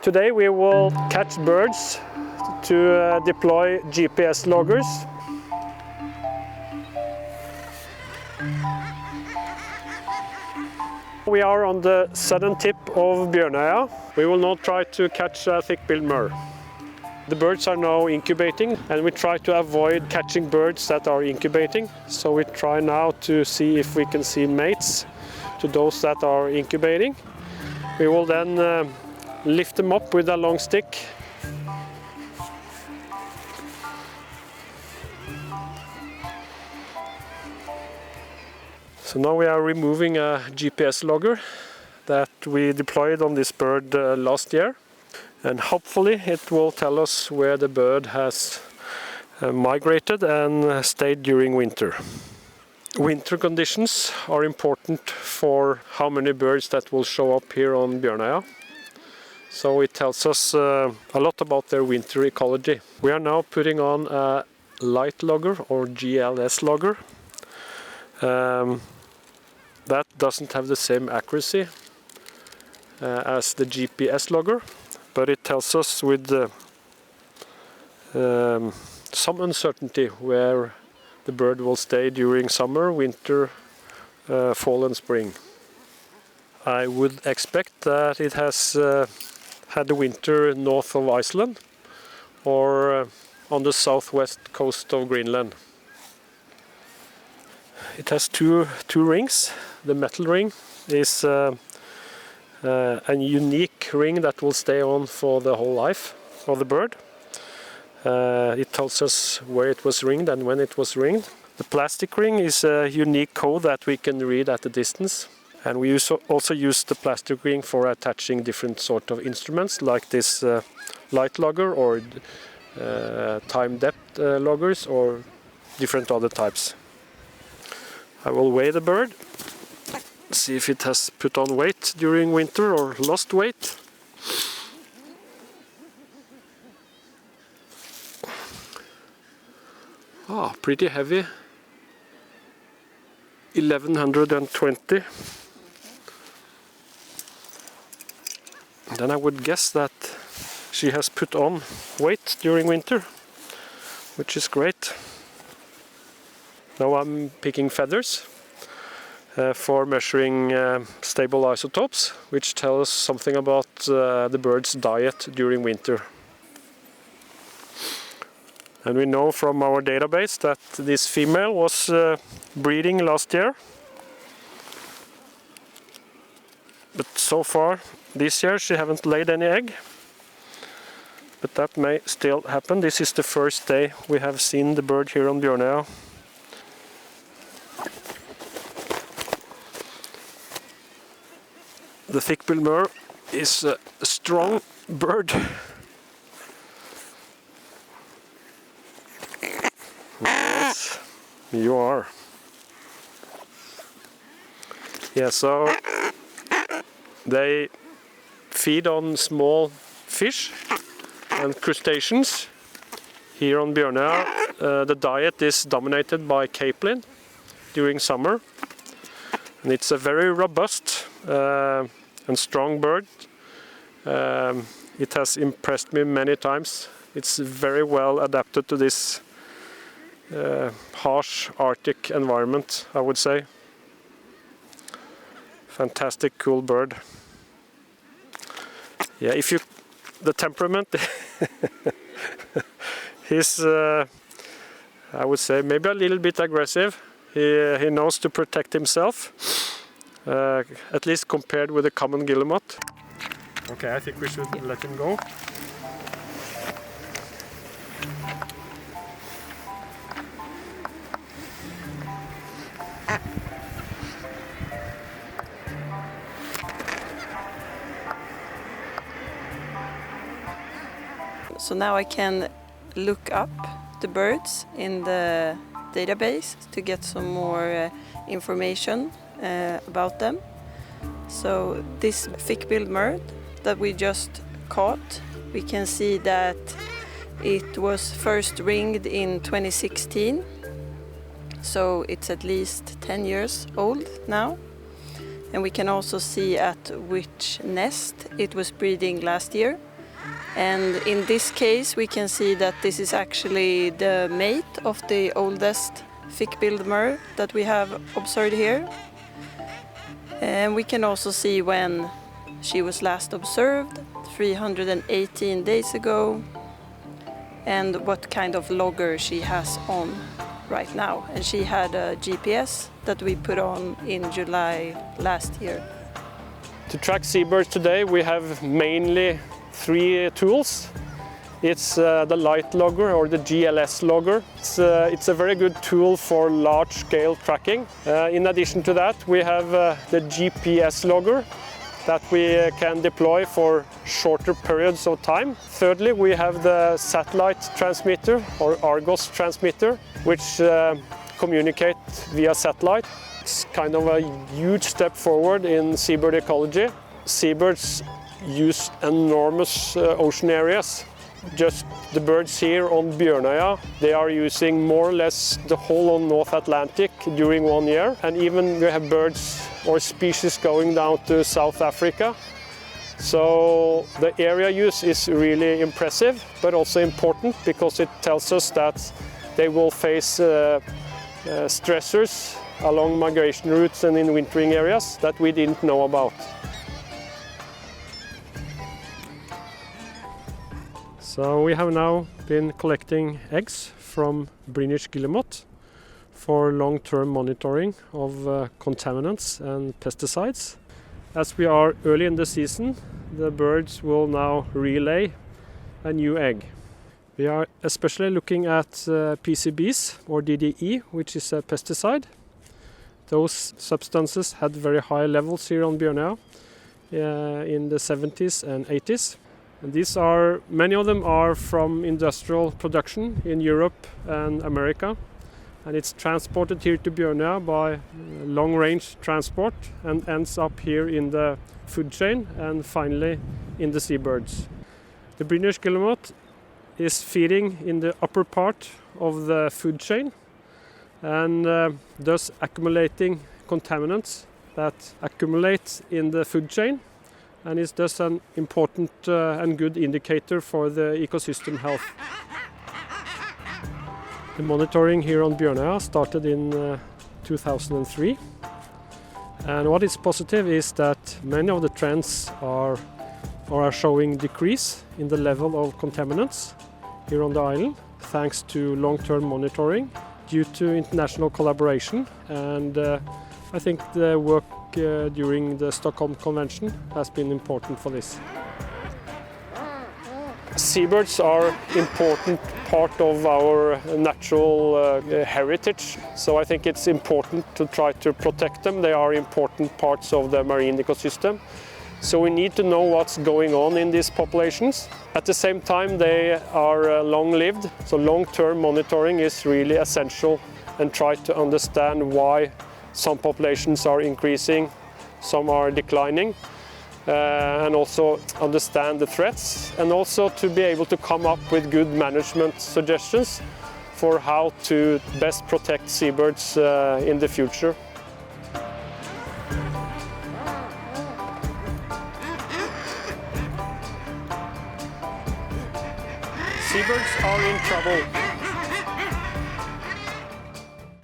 Today we will catch birds to deploy GPS loggers. We are on the southern tip of Bjørnøya. We will now try to catch a thick-billed Murre. The birds are now incubating, and we try to avoid catching birds that are incubating. So we try now to see if we can see mates to those that are incubating. We will then lift them up with a long stick. So now we are removing a GPS logger that we deployed on this bird last year. And hopefully it will tell us where the bird has migrated and stayed during winter. Winter conditions are important for how many birds that will show up here on Bjørnøya. So it tells us a lot about their winter ecology. We are now putting on a light logger or GLS logger. That doesn't have the same accuracy as the GPS logger, but it tells us with some uncertainty where the bird will stay during summer, winter, fall and spring. I would expect that it has had the winter north of Iceland or on the southwest coast of Greenland. It has two rings. The metal ring is a unique ring that will stay on for the whole life of the bird. It tells us where it was ringed and when it was ringed. The plastic ring is a unique code that we can read at a distance. And we also use the plastic ring for attaching different sort of instruments like this light logger or time depth loggers or different other types. I will weigh the bird, see if it has put on weight during winter or lost weight. Pretty heavy, 1120. Then I would guess that she has put on weight during winter, which is great. Now I'm picking feathers for measuring stable isotopes, which tell us something about the bird's diet during winter. And we know from our database that this female was breeding last year. But so far this year she haven't laid any egg. But that may still happen. This is the first day we have seen the bird here on Bjørnøya. The thick-billed Murre is a strong bird. Yes, you are. Yeah, so they feed on small fish and crustaceans. Here on Bjørnøya, the diet is dominated by capelin during summer. And it's a very robust and strong bird. It has impressed me many times. It's very well adapted to this harsh Arctic environment, I would say. Fantastic, cool bird. Yeah, the temperament is, I would say, maybe a little bit aggressive. He knows to protect himself, at least compared with the common guillemot. Okay, I think we should let him go. So now I can look up the birds in the database to get some more information about them. So this thick-billed Murre that we just caught, we can see that it was first ringed in 2016. So it's at least 10 years old now. And we can also see at which nest it was breeding last year. And in this case, we can see that this is actually the mate of the oldest thick-billed Murre that we have observed here. And we can also see when she was last observed, 318 days ago, and what kind of logger she has on right now. And she had a GPS that we put on in July last year. To track seabirds today, we have mainly three tools. It's the light logger, or the GLS logger. It's a very good tool for large-scale tracking. In addition to that, we have the GPS logger that we can deploy for shorter periods of time. Thirdly, we have the satellite transmitter, or Argos transmitter, which communicates via satellite. It's kind of a huge step forward in seabird ecology. Seabirds use enormous ocean areas. Just the birds here on Bjørnøya, they are using more or less the whole of North Atlantic during 1 year. And even we have birds or species going down to South Africa. So the area use is really impressive, but also important because it tells us that they will face stressors along migration routes and in wintering areas that we didn't know about. So we have now been collecting eggs from British guillemot for long-term monitoring of contaminants and pesticides. As we are early in the season, the birds will now relay a new egg. We are especially looking at PCBs, or DDE, which is a pesticide. Those substances had very high levels here on Bjørnøya in the 70s and 80s. And these are, many of them are from industrial production in Europe and America. And it's transported here to Bjørnøya by long-range transport and ends up here in the food chain and finally in the seabirds. The British guillemot is feeding in the upper part of the food chain and thus accumulating contaminants that accumulate in the food chain, and is thus an important and good indicator for the ecosystem health. The monitoring here on Bjørnøya started in 2003, and what is positive is that many of the trends are showing decrease in the level of contaminants here on the island, thanks to long-term monitoring due to international collaboration, and I think the work during the Stockholm Convention has been important for this. Seabirds are an important part of our natural heritage, so I think it's important to try to protect them. They are important parts of the marine ecosystem. So we need to know what's going on in these populations. At the same time, they are long-lived, so long-term monitoring is really essential, and try to understand why some populations are increasing, some are declining, and also understand the threats, and also to be able to come up with good management suggestions for how to best protect seabirds in the future. Seabirds are in trouble.